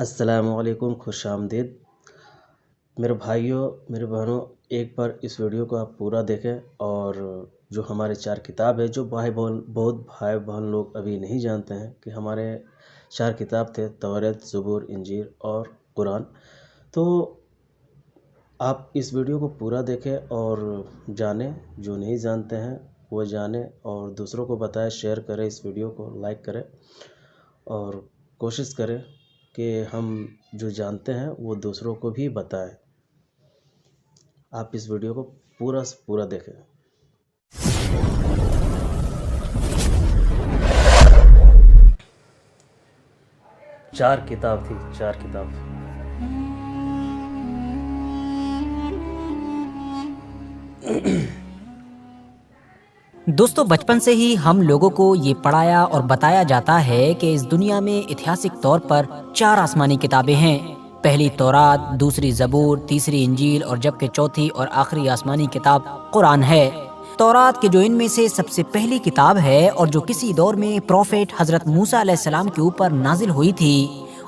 السلام علیکم، خوش آمدید میرے بھائیوں، میرے بہنوں۔ ایک بار اس ویڈیو کو آپ پورا دیکھیں، اور جو ہمارے 4 کتاب ہے، جو بہت بھائی بہن لوگ ابھی نہیں جانتے ہیں کہ ہمارے 4 کتاب تھے: توریت، زبور، انجیل اور قرآن۔ تو آپ اس ویڈیو کو پورا دیکھیں اور جانیں، جو نہیں جانتے ہیں وہ جانیں، اور دوسروں کو بتائیں، شیئر کریں، اس ویڈیو کو لائک کریں، اور کوشش کریں کہ ہم جو جانتے ہیں وہ دوسروں کو بھی بتائیں۔ آپ اس ویڈیو کو پورا سے پورا دیکھیں۔ چار کتاب تھی، 4 کتاب۔ دوستو، بچپن سے ہی ہم لوگوں کو یہ پڑھایا اور بتایا جاتا ہے کہ اس دنیا میں اتہاسک طور پر 4 آسمانی کتابیں ہیں۔ پہلی تورات، دوسری زبور، تیسری انجیل اور جبکہ چوتھی اور آخری آسمانی کتاب قرآن ہے۔ تورات کے جو ان میں سے سب سے پہلی کتاب ہے اور جو کسی دور میں پروفیٹ حضرت موسیٰ علیہ السلام کے اوپر نازل ہوئی تھی،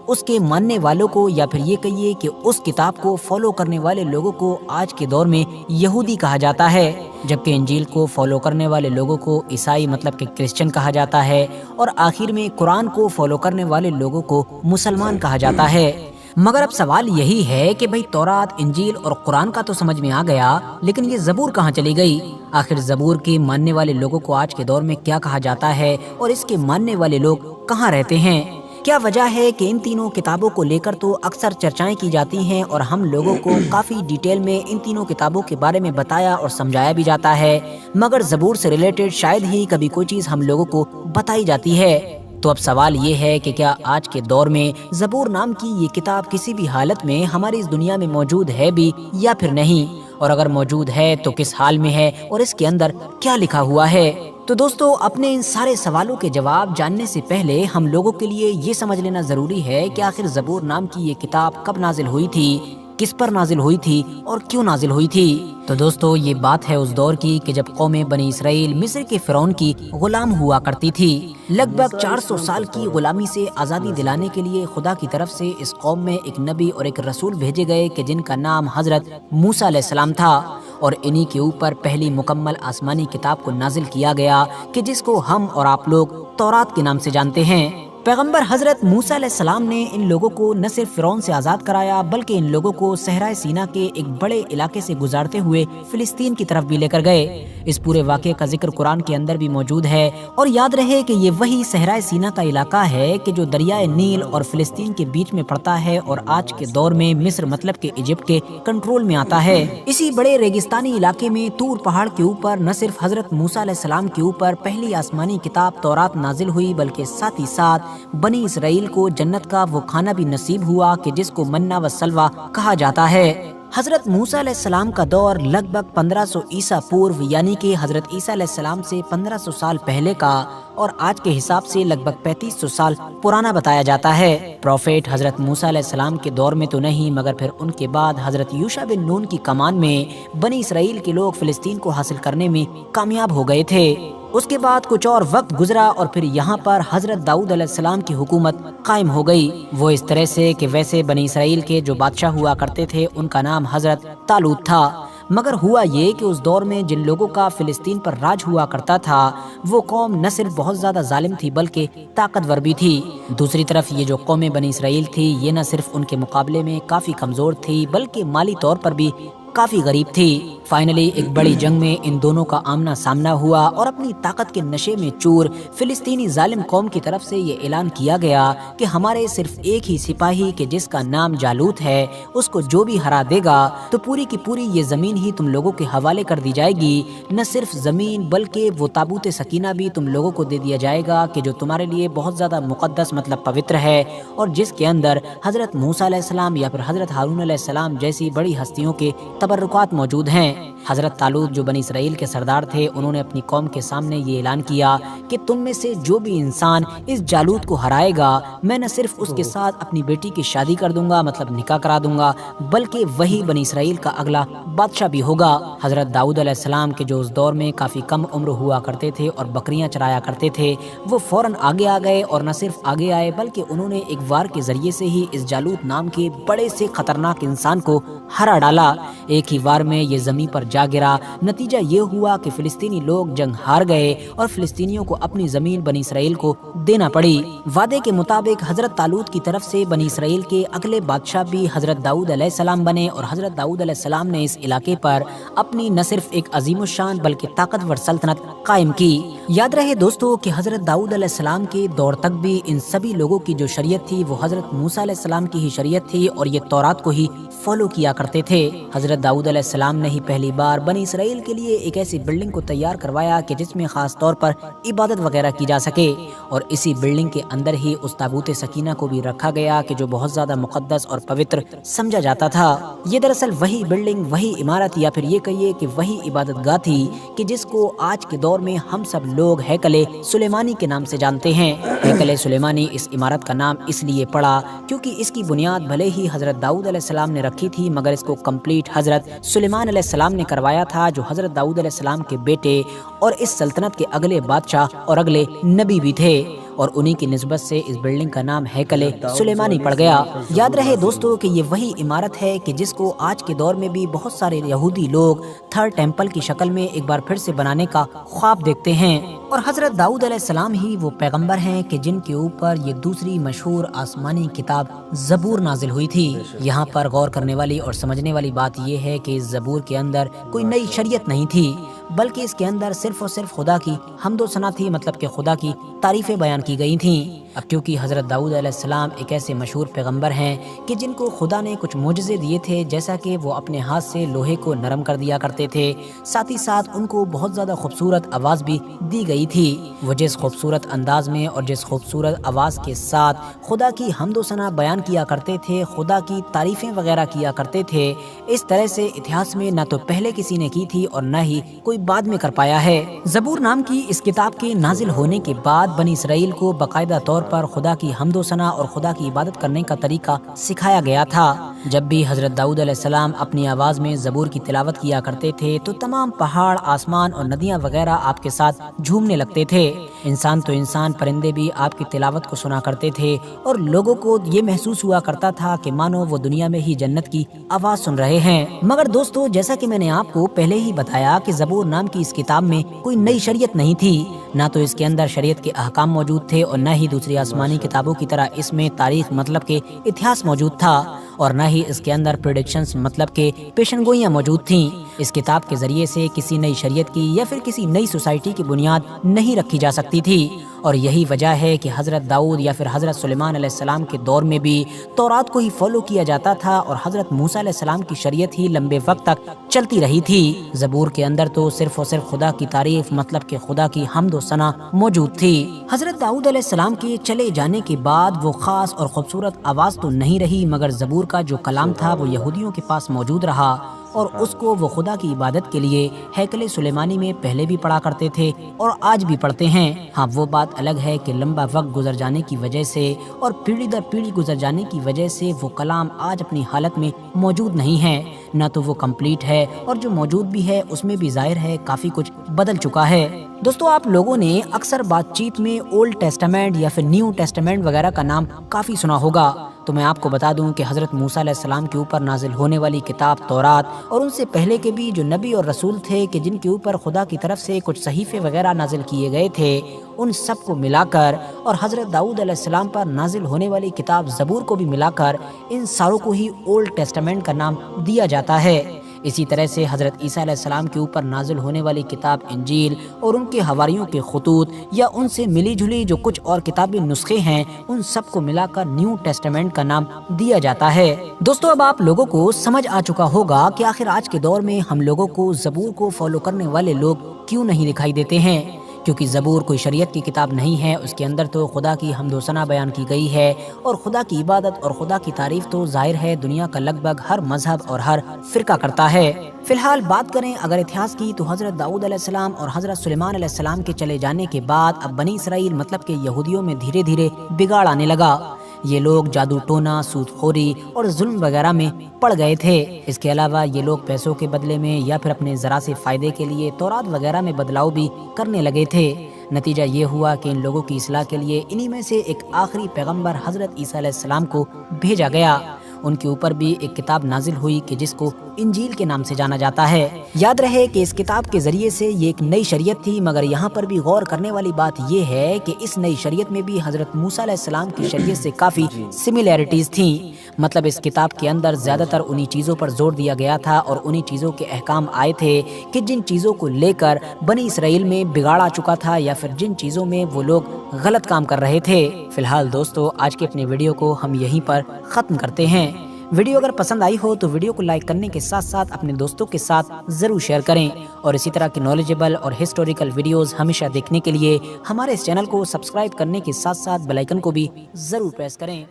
اس کے ماننے والوں کو، یا پھر یہ کہیے کہ اس کتاب کو فالو کرنے والے لوگوں کو آج کے دور میں یہودی کہا جاتا ہے، جبکہ انجیل کو فالو کرنے والے لوگوں کو عیسائی مطلب کہ کرسچن کہا جاتا ہے، اور آخر میں قرآن کو فالو کرنے والے لوگوں کو مسلمان کہا جاتا ہے۔ مگر اب سوال یہی ہے کہ بھئی تورات، انجیل اور قرآن کا تو سمجھ میں آ گیا، لیکن یہ زبور کہاں چلی گئی؟ آخر زبور کے ماننے والے لوگوں کو آج کے دور میں کیا کہا جاتا ہے، اور اس کے ماننے والے لوگ کہاں رہتے ہیں؟ کیا وجہ ہے کہ ان تینوں کتابوں کو لے کر تو اکثر چرچائیں کی جاتی ہیں، اور ہم لوگوں کو کافی ڈیٹیل میں ان تینوں کتابوں کے بارے میں بتایا اور سمجھایا بھی جاتا ہے، مگر زبور سے ریلیٹڈ شاید ہی کبھی کوئی چیز ہم لوگوں کو بتائی جاتی ہے؟ تو اب سوال یہ ہے کہ کیا آج کے دور میں زبور نام کی یہ کتاب کسی بھی حالت میں ہماری اس دنیا میں موجود ہے بھی یا پھر نہیں؟ اور اگر موجود ہے تو کس حال میں ہے، اور اس کے اندر کیا لکھا ہوا ہے؟ تو دوستو، اپنے ان سارے سوالوں کے جواب جاننے سے پہلے ہم لوگوں کے لیے یہ سمجھ لینا ضروری ہے کہ آخر زبور نام کی یہ کتاب کب نازل ہوئی تھی، کس پر نازل ہوئی تھی، اور کیوں نازل ہوئی تھی؟ تو دوستو، یہ بات ہے اس دور کی کہ جب قوم بنی اسرائیل مصر کے فرعون کی غلام ہوا کرتی تھی۔ لگ بھگ 400 سال کی غلامی سے آزادی دلانے کے لیے خدا کی طرف سے اس قوم میں ایک نبی اور ایک رسول بھیجے گئے کہ جن کا نام حضرت موسیٰ علیہ السلام تھا، اور انہی کے اوپر پہلی مکمل آسمانی کتاب کو نازل کیا گیا کہ جس کو ہم اور آپ لوگ تورات کے نام سے جانتے ہیں۔ پیغمبر حضرت موسیٰ علیہ السلام نے ان لوگوں کو نہ صرف فرعون سے آزاد کرایا، بلکہ ان لوگوں کو صحرائے سینا کے ایک بڑے علاقے سے گزارتے ہوئے فلسطین کی طرف بھی لے کر گئے۔ اس پورے واقعے کا ذکر قرآن کے اندر بھی موجود ہے، اور یاد رہے کہ یہ وہی صحرائے سینا کا علاقہ ہے کہ جو دریائے نیل اور فلسطین کے بیچ میں پڑتا ہے، اور آج کے دور میں مصر مطلب کہ ایجپٹ کے کنٹرول میں آتا ہے۔ اسی بڑے ریگستانی علاقے میں طور پہاڑ کے اوپر نہ صرف حضرت موسیٰ علیہ السلام کے اوپر پہلی آسمانی کتاب تورات نازل ہوئی، بلکہ ساتھ ہی ساتھ بنی اسرائیل کو جنت کا وہ کھانا بھی نصیب ہوا کہ جس کو منہ و سلویٰ کہا جاتا ہے۔ حضرت موسیٰ علیہ السلام کا دور لگ بھگ 1500 عیسیٰ پورو، یعنی کہ حضرت عیسیٰ علیہ السلام سے 1500 سال پہلے کا، اور آج کے حساب سے لگ بھگ 3500 سال پرانا بتایا جاتا ہے۔ پروفیٹ حضرت موسیٰ علیہ السلام کے دور میں تو نہیں، مگر پھر ان کے بعد حضرت یوشع بن نون کی کمان میں بنی اسرائیل کے لوگ فلسطین کو حاصل کرنے میں کامیاب ہو گئے تھے۔ اس کے بعد کچھ اور وقت گزرا، اور پھر یہاں پر حضرت داؤد علیہ السلام کی حکومت قائم ہو گئی، وہ اس طرح سے کہ ویسے بنی اسرائیل کے جو بادشاہ ہوا کرتے تھے ان کا نام حضرت طالوت تھا، مگر ہوا یہ کہ اس دور میں جن لوگوں کا فلسطین پر راج ہوا کرتا تھا وہ قوم نہ صرف بہت زیادہ ظالم تھی بلکہ طاقتور بھی تھی۔ دوسری طرف یہ جو قوم بنی اسرائیل تھی، یہ نہ صرف ان کے مقابلے میں کافی کمزور تھی بلکہ مالی طور پر بھی کافی غریب تھی۔ فائنلی ایک بڑی جنگ میں ان دونوں کا آمنا سامنا ہوا، اور اپنی طاقت کے نشے میں چور فلسطینی ظالم قوم کی طرف سے یہ اعلان کیا گیا کہ ہمارے صرف ایک ہی سپاہی کہ جس کا نام جالوت ہے، اس کو جو بھی ہرا دے گا تو پوری کی پوری یہ زمین ہی تم لوگوں کے حوالے کر دی جائے گی۔ نہ صرف زمین بلکہ وہ تابوت سکینہ بھی تم لوگوں کو دے دیا جائے گا کہ جو تمہارے لیے بہت زیادہ مقدس مطلب پوتر ہے، اور جس کے اندر حضرت موسیٰ علیہ السلام یا پھر حضرت ہارون علیہ السلام جیسی بڑی ہستیوں کے تبرکات موجود ہیں۔ حضرت طالوت جو بنی اسرائیل کے سردار تھے، انہوں نے اپنی قوم کے سامنے یہ اعلان کیا کہ تم میں سے جو بھی انسان اس جالوت کو ہرائے گا، میں نہ صرف اس کے ساتھ اپنی بیٹی کی شادی کر دوں گا، مطلب نکاح کرا دوں گا، بلکہ وہی بنی اسرائیل کا اگلا بادشاہ بھی ہوگا۔ حضرت داؤد علیہ السلام کے جو اس دور میں کافی کم عمر ہوا کرتے تھے اور بکریاں چرایا کرتے تھے، وہ فوراً آگے آ گئے، اور نہ صرف آگے آئے بلکہ انہوں نے ایک وار کے ذریعے سے ہی اس جالوت نام کے بڑے سے خطرناک انسان کو ہرا ڈالا۔ ایک ہی وار میں یہ زمین پر جا گرا۔ نتیجہ یہ ہوا کہ فلسطینی لوگ جنگ ہار گئے اور فلسطینیوں کو اپنی زمین بنی اسرائیل کو دینا پڑی۔ وعدے کے مطابق حضرت طالوت کی طرف سے بنی اسرائیل کے اگلے بادشاہ بھی حضرت داؤد علیہ السلام بنے، اور حضرت داؤد علیہ السلام نے اس علاقے پر اپنی نہ صرف ایک عظیم الشان بلکہ طاقتور سلطنت قائم کی۔ یاد رہے دوستو کہ حضرت داؤد علیہ السلام کے دور تک بھی ان سبھی لوگوں کی جو شریعت تھی وہ حضرت موسیٰ علیہ السلام کی ہی شریعت تھی، اور یہ تورات کو ہی فالو کیا کرتے تھے۔ حضرت داؤد علیہ السلام نے ہی پہلی بار بنی اسرائیل کے لیے ایک ایسی بلڈنگ کو تیار کروایا کہ جس میں خاص طور پر عبادت وغیرہ کی جا سکے، اور اسی بلڈنگ کے اندر ہی اس تابوت سکینہ کو بھی رکھا گیا کہ جو بہت زیادہ مقدس اور پوتر سمجھا جاتا تھا۔ یہ دراصل وہی بلڈنگ، وہی عمارت، یا پھر یہ کہیے کہ وہی عبادت گاہ تھی کہ جس کو آج کے دور میں ہم سب لوگ ہیکل سلیمانی کے نام سے جانتے ہیں۔ ہیکل سلیمانی اس عمارت کا نام اس لیے پڑا کیونکہ اس کی بنیاد بھلے ہی حضرت داؤد علیہ السلام نے رکھی تھی، مگر اس کو کمپلیٹ حضرت سلیمان علیہ السلام نے کروایا تھا، جو حضرت داؤد علیہ السلام کے بیٹے اور اس سلطنت کے اگلے بادشاہ اور اگلے نبی بھی تھے، اور انہی کی نسبت سے اس بلڈنگ کا نام ہیکل سلیمانی پڑ گیا۔ یاد رہے دوستو کہ یہ وہی عمارت ہے کہ جس کو آج کے دور میں بھی بہت سارے یہودی لوگ تھرڈ ٹیمپل کی شکل میں ایک بار پھر سے بنانے کا خواب دیکھتے ہیں، اور حضرت داؤد علیہ السلام ہی وہ پیغمبر ہیں کہ جن کے اوپر یہ دوسری مشہور آسمانی کتاب زبور نازل ہوئی تھی۔ یہاں پر غور کرنے والی اور سمجھنے والی بات یہ ہے کہ اس زبور کے اندر کوئی نئی شریعت نہیں تھی، بلکہ اس کے اندر صرف اور صرف خدا کی حمد و ثنا تھی، مطلب کہ خدا کی تعریفیں بیان کی گئی تھیں۔ اب کیونکہ حضرت داؤد علیہ السلام ایک ایسے مشہور پیغمبر ہیں کہ جن کو خدا نے کچھ معجزے دیے تھے، جیسا کہ وہ اپنے ہاتھ سے لوہے کو نرم کر دیا کرتے تھے، ساتھ ہی ساتھ ان کو بہت زیادہ خوبصورت آواز بھی دی گئی تھی۔ وہ جس خوبصورت انداز میں اور جس خوبصورت آواز کے ساتھ خدا کی حمد و ثنا بیان کیا کرتے تھے، خدا کی تعریفیں وغیرہ کیا کرتے تھے، اس طرح سے اتہاس میں نہ تو پہلے کسی نے کی تھی اور نہ ہی کوئی بعد میں کر پایا ہے۔ زبور نام کی اس کتاب کے نازل ہونے کے بعد بنی اسرائیل کو باقاعدہ طور پر خدا کی حمد و ثنا اور خدا کی عبادت کرنے کا طریقہ سکھایا گیا تھا۔ جب بھی حضرت داؤد علیہ السلام اپنی آواز میں زبور کی تلاوت کیا کرتے تھے تو تمام پہاڑ، آسمان اور ندیاں وغیرہ آپ کے ساتھ جھومنے لگتے تھے۔ انسان تو انسان، پرندے بھی آپ کی تلاوت کو سنا کرتے تھے، اور لوگوں کو یہ محسوس ہوا کرتا تھا کہ مانو وہ دنیا میں ہی جنت کی آواز سن رہے ہیں۔ مگر دوستو، جیسا کہ میں نے آپ کو پہلے ہی بتایا کہ زبور نام کی اس کتاب میں کوئی نئی شریعت نہیں تھی، نہ تو اس کے اندر شریعت کے احکام موجود تھے اور نہ ہی دوسری آسمانی کتابوں کی طرح اس میں تاریخ مطلب کہ اتہاس موجود تھا، اور نہ ہی اس کے اندر پریڈکشنز مطلب کہ پیشن گوئیاں موجود تھیں۔ اس کتاب کے ذریعے سے کسی نئی شریعت کی یا پھر کسی نئی سوسائٹی کی بنیاد نہیں رکھی جا سکتی تھی، اور یہی وجہ ہے کہ حضرت داؤد یا پھر حضرت سلیمان علیہ السلام کے دور میں بھی تورات کو ہی فالو کیا جاتا تھا، اور حضرت موسیٰ علیہ السلام کی شریعت ہی لمبے وقت تک چلتی رہی تھی۔ زبور کے اندر تو صرف اور صرف خدا کی تعریف مطلب کہ خدا کی حمد و ثنا موجود تھی۔ حضرت داؤد علیہ السلام کے چلے جانے کے بعد وہ خاص اور خوبصورت آواز تو نہیں رہی، مگر زبور کا جو کلام تھا وہ یہودیوں کے پاس موجود رہا، اور اس کو وہ خدا کی عبادت کے لیے ہیکل سلیمانی میں پہلے بھی پڑھا کرتے تھے اور آج بھی پڑھتے ہیں۔ ہاں، وہ بات الگ ہے کہ لمبا وقت گزر جانے کی وجہ سے اور پیڑھی در پیڑھی گزر جانے کی وجہ سے وہ کلام آج اپنی حالت میں موجود نہیں ہے، نہ تو وہ کمپلیٹ ہے، اور جو موجود بھی ہے اس میں بھی ظاہر ہے کافی کچھ بدل چکا ہے۔ دوستو، آپ لوگوں نے اکثر بات چیت میں اولڈ ٹیسٹامنٹ یا پھر نیو ٹیسٹامنٹ وغیرہ کا نام کافی سنا ہوگا، تو میں آپ کو بتا دوں کہ حضرت موسیٰ علیہ السلام کے اوپر نازل ہونے والی کتاب تورات اور ان سے پہلے کے بھی جو نبی اور رسول تھے کہ جن کے اوپر خدا کی طرف سے کچھ صحیفے وغیرہ نازل کیے گئے تھے، ان سب کو ملا کر اور حضرت داؤد علیہ السلام پر نازل ہونے والی کتاب زبور کو بھی ملا کر ان ساروں کو ہی اولڈ ٹیسٹامنٹ کا نام دیا جاتا ہے۔ اسی طرح سے حضرت عیسیٰ علیہ السلام کے اوپر نازل ہونے والی کتاب انجیل اور ان کے حواریوں کے خطوط یا ان سے ملی جلی جو کچھ اور کتابی نسخے ہیں، ان سب کو ملا کر نیو ٹیسٹامنٹ کا نام دیا جاتا ہے۔ دوستو، اب آپ لوگوں کو سمجھ آ چکا ہوگا کہ آخر آج کے دور میں ہم لوگوں کو زبور کو فالو کرنے والے لوگ کیوں نہیں دکھائی دیتے ہیں، کیونکہ زبور کوئی شریعت کی کتاب نہیں ہے، اس کے اندر تو خدا کی حمد و ثنا بیان کی گئی ہے، اور خدا کی عبادت اور خدا کی تعریف تو ظاہر ہے دنیا کا لگ بھگ ہر مذہب اور ہر فرقہ کرتا ہے۔ فی الحال بات کریں اگر اتہاس کی تو حضرت داؤد علیہ السلام اور حضرت سلیمان علیہ السلام کے چلے جانے کے بعد اب بنی اسرائیل مطلب کہ یہودیوں میں دھیرے دھیرے بگاڑ آنے لگا۔ یہ لوگ جادو ٹونا، سود خوری اور ظلم وغیرہ میں پڑ گئے تھے۔ اس کے علاوہ یہ لوگ پیسوں کے بدلے میں یا پھر اپنے ذرا سے فائدے کے لیے تورات وغیرہ میں بدلاؤ بھی کرنے لگے تھے۔ نتیجہ یہ ہوا کہ ان لوگوں کی اصلاح کے لیے انہی میں سے ایک آخری پیغمبر حضرت عیسیٰ علیہ السلام کو بھیجا گیا۔ ان کے اوپر بھی ایک کتاب نازل ہوئی کہ جس کو انجیل کے نام سے جانا جاتا ہے۔ یاد رہے کہ اس کتاب کے ذریعے سے یہ ایک نئی شریعت تھی، مگر یہاں پر بھی غور کرنے والی بات یہ ہے کہ اس نئی شریعت میں بھی حضرت موسیٰ علیہ السلام کی شریعت سے کافی سملیرٹیز تھیں۔ مطلب اس کتاب کے اندر زیادہ تر انہی چیزوں پر زور دیا گیا تھا اور انہی چیزوں کے احکام آئے تھے کہ جن چیزوں کو لے کر بنی اسرائیل میں بگاڑ آ چکا تھا یا پھر جن چیزوں میں وہ لوگ غلط کام کر رہے تھے۔ فی الحال دوستو آج کے اپنے ویڈیو کو ہم یہیں پر ختم کرتے ہیں۔ ویڈیو اگر پسند آئی ہو تو ویڈیو کو لائک کرنے کے ساتھ ساتھ اپنے دوستوں کے ساتھ ضرور شیئر کریں، اور اسی طرح کی نالجبل اور ہسٹوریکل ویڈیوز ہمیشہ دیکھنے کے لیے ہمارے اس چینل کو سبسکرائب کرنے کے ساتھ ساتھ بیل آئیکن کو بھی ضرور پریس کریں۔